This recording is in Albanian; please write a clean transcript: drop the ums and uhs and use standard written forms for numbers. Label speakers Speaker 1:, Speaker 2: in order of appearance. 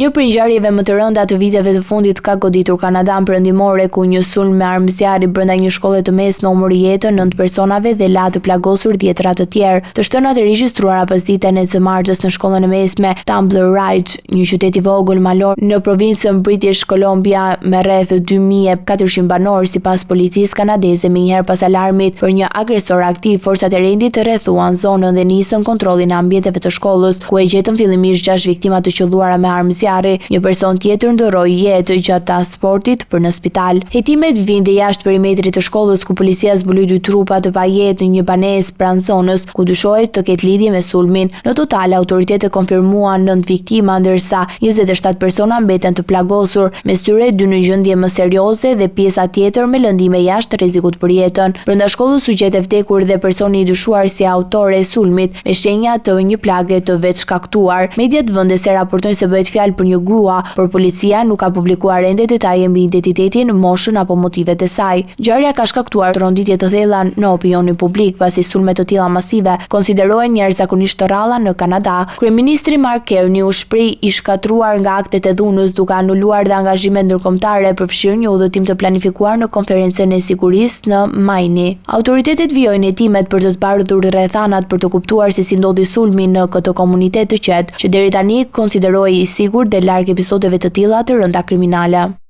Speaker 1: Një prej ngjarjeve më të rënda të viteve të fundit ka goditur Kanadan perëndimore, ku një sulm me armë zjarri brenda një shkolle të mesme u mori jetën 9 personave dhe la të plagosur 10 të tjerë. Të shtënat e regjistruara pas ditën e së martës në shkollën e mesme Tumbler Ridge, një qytet i vogël malor në provincën British Columbia me rreth 2400 banor, sipas policisë kanadeze. Menjëherë pas alarmit për një agresor aktiv, forcat e rendit rrethuan zonën dhe nisën kontrollin e ambienteve të shkollës, ku e gjetën fillimisht 6 viktima të qelluara me armë zjarri. Një person tjetër ndoroi jetë gjatë transportit për në spital. Hetimet vinë dhe jashtë perimetrit të shkollës, ku policia zbuloi 2 trupa të pajetë në një banesë pranë zonës, ku dyshohet të ketë lidhje me sulmin. Në total, autoritetet konfirmuan 9 viktima, ndërsa 27 persona mbeten të plagosur, mes tyre 2 në gjendje më serioze dhe pjesa tjetër me lëndime jashtë rrezikut për jetën. Brenda shkollës u gjet e vdekur dhe personi i dyshuar si autore e sulmit, me shenja të një plage të vetshkaktuar. Mediat vendese raportojnë se bëhet fjalë për një grua, por policia nuk ka publikuar ende detaje mbi identitetin, moshën apo motivet e saj. Ngjarja ka shkaktuar rronditje të thella në opinionin publik, pasi sulme të tilla masive konsiderohen jashtëzakonisht të rralla në Kanada. Kryeministri Mark Carney u shpreh i shkatruar nga aktet e dhunës, duke anuluar dhe angazhimet ndërkombëtare, përfshirë një udhëtim të planifikuar në konferencën e sigurisë në Maine. Autoritetet vijojnë hetimet për të zbardhur rrethanat për të kuptuar se si ndodhi sulmi në këtë komunitet të qetë, që deri tani konsiderohej i sigurt dhe larg episodeve të tilla të rënda kriminale.